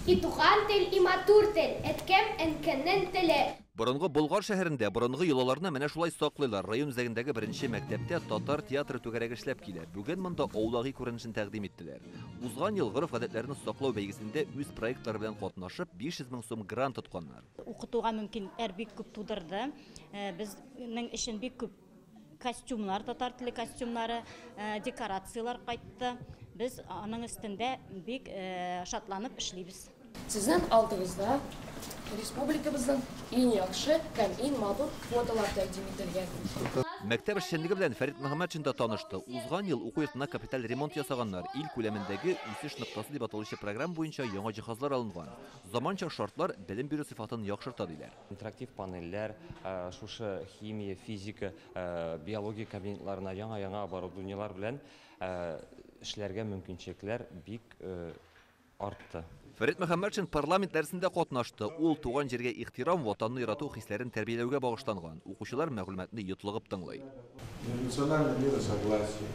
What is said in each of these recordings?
И туган тел, и матур тел, эткем энкеннен теле. Борынгы Болгар шәһәрендә борынгы йолаларны менә шулай саклыйлар. Район үзәгендәге беренче мәктәптә татар театры түгәрәк эшләп килә. Бүген монда аулаги күренешен тәкъдим иттеләр. Узган ел гореф-гадәтләрне саклау бәйгесендә үз проектлары белән катнашып 500 мең сум грант тотканнар. Укытуга мөмкин бик күп тудырды. Безнең өчен бик күп костюмнар, татар теле костюмнары, декорациялар кайтты. Без аның өстендә бик шатланып эшлибез. Сезнең алдыгызда республикабызның иң яхшы һәм иң матур фотолар тәкъдим ителгән. Мәктәп эшчәнлеге белән Фәрит Мөхәммәтшин да танышты. Узган ел уку йортына капиталь ремонт ясаганнар. Ил күләмендәге үсеш ноктасы дип аталучы программа буенча яңа җиһазлар алынган. Заманча шартлар белем бирү сыйфатын яхшырта диләр. Интерактив панельләр, шушы химия, физика, биология кабинетларына яңа оборудованиелар белән эшләргә мөмкинчекләр бик артты. Фәрит Мөхәммәтшин парламент дәресендә катнашты. Ул туган җиргә ихтирам, ватанны ярату хисләрен тәрбияләүгә багышланган. Укучылар мәгълүматны йотлыгып тыңлый. Национальное миросогласие,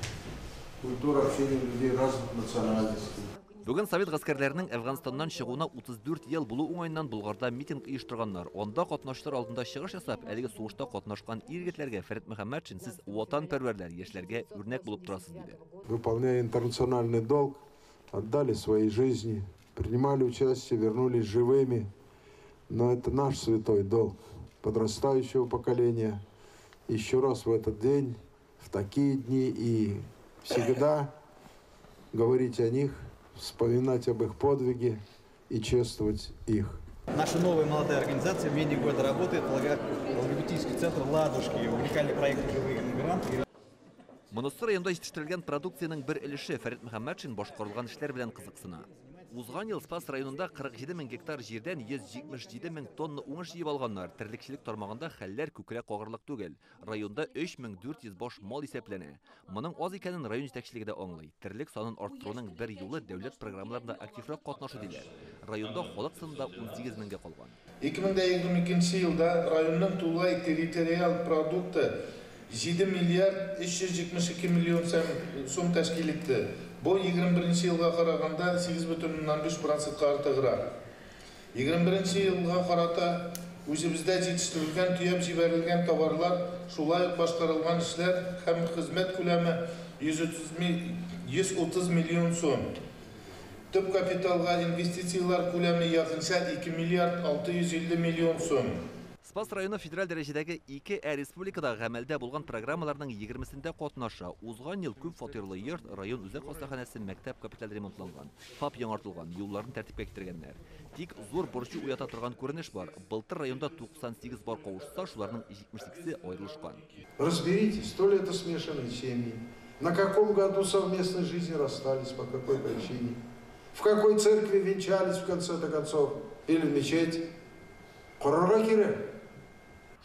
культура общения людей разных национальностей. Бүген Совет гаскәрләренең Әфганстаннан чыгуына 34 ел булу уңайыннан Болгарда митинг оештырганнар. Анда катнашчылар алдында чыгыш ясап, әлеге сугышта катнашкан ир-егетләргә Фәрит Мөхәммәтшин, сез ватанпәрвәрләр, яшьләргә үрнәк булып торасыз диде. Выполняя интернациональный долг, отдали свои жизни, принимали участие, вернулись живыми. Но это наш святой долг подрастающего поколения. Еще раз в этот день, в такие дни и всегда говорить о них, вспоминать об их подвиге и чествовать их. Наша новая молодая организация в медиа года работает, логопедический центр «Ладушки», уникальный проект «Живые иммигранты». Монысы районда җитештерелгән продукциянең бер өлеше Фәрит Мөхәммәтшин башкарылган эшләр белән кызыксына. Узган ел Спас районында 47 мең гектар җирдән 177 мең тонна уңыш җыеп алганнар. Терлекчелек тармагында хәлләр күкрәк кагырлык түгел. Районда 3400 баш мал исәпләнә. Моның аз икәнен район җитәкчелеге дә аңлый. Терлек санын арттыруның бер юлы дәүләт программаларында активрак катнашу диләр. Районда халык саны 18 меңгә калган. 2022 елда районның тулай территориаль продукты 7 миллиард 372 миллион сум тәшкил итте. Бу 21 елга караганда 8,5% артыграк. 21 елга карата үзебездә җитештерелгән, төяп җибәрелгән товарлар, шулай ук башкарылган эшләр һәм хезмәт күләме 130 миллион сум. Төп капиталга инвестициялар күләме якынча 2 миллиард 650 миллион сум. Спас районы федераль дәрәҗәдәге 2 республикада гамәлдә булган программаларның 20-сендә катнаша. Узган ел күп фатирлы йорт, район үзәк хастаханәсе, мәктәп капиталь ремонтланган, ФАП яңартылган, юлларын тәртипкә китергәннәр. Тик зур борчу уята торган күренеш бар. Былтыр районда 98 бар кавышса, шуларның 78-се аерылышкан. Разберитесь, то ли это смешанные семьи, на каком году совместной жизни расстались, по какой причине, в какой церкви венчались в конце-то концов, или в мечети. Корорга кирәк.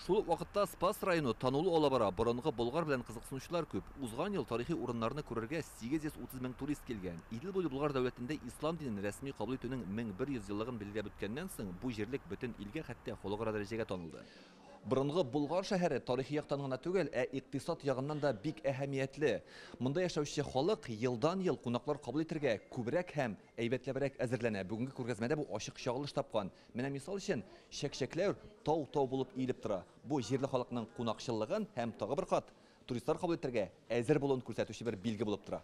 Шул вакытта Спас районы танулы алабара, борынгы Болгар белән кызыксынучылар күп. Узган ел тарихи урыннарны күрергә 830 мең турист килгән. Идел буйлы Болгар дәүләтендә ислам динен рәсми кабул итүнең 1100 еллыгын билгеләп үткәннән соң, бу җирлек бөтен илгә, хәтта халыкара дәрәҗәгә танылды. Борынгы Болгар шәһәре тарихи яктан гына түгел, икътисад ягыннан да бик әһәмиятле. Монда яшәүче халык елдан-ел кунаклар кабул итәргә күбрәк һәм әйбәтләбрәк әзерләнә. Бүгенге күргәзмәдә бу ачык чагылыш тапкан. Менә мисал өчен, чәкчәкләр тау-тау булып иелеп тора. Бу җирле халыкның кунакчыллыгын һәм тагы бер кат туристлар кабул итәргә әзер булуын күрсәтүче бер билге булып тора.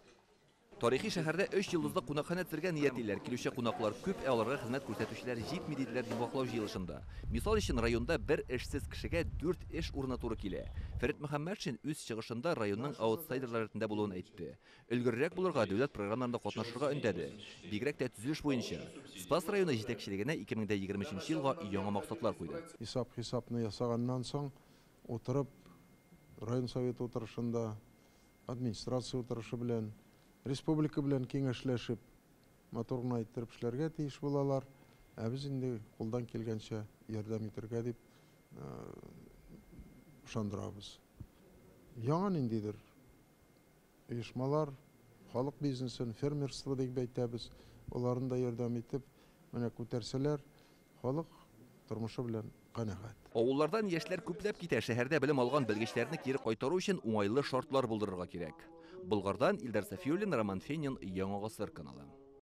Тарихи шәһәрдә 3 йолдызлы кунакханә төзергә ниятлиләр. Килүче кунаклар күп, аларга хезмәт күрсәтүчеләр җитми диделәр дип ваклау җыелышында. Мисал өчен, районда бер эшсез кешегә 4 эш урыны туры килә. Фәрит Мөхәммәтшин үз чыгышында районның аутсайдерлары рәтендә булуын әйтте. Өлгеррәк булырга дәүләт программаларында катнашырга өндәде. Бигрәк тә төзелеш буенча Спас районы җитәкчелегенә 2023 елга яңа максатлар куйды. Хисапны ясаганнан соң, утырып, район советы утырышында, администрация утырышы белән, республика белән киңәшләшеп, моторны әйттереп эшләргә тиеш булалар. Без инде кулдан килгәнчә ярдәм итәргә дип ышандырабыз. Яңа ниндидер оешмалар, халык бизнесын, фермерство дип әйтәбез, оларын да ярдәм итеп, менә күтәрсәләр, халык тормышы белән канәгать. Авыллардан яшьләр күпләп китә, шәһәрдә белем алган белгечләрне кире кайтару өчен уңайлы шартлар булдырырга кирәк. Болгардан Илдар Сафиуллин, Роман Фенин, Яңа Гасыр каналы.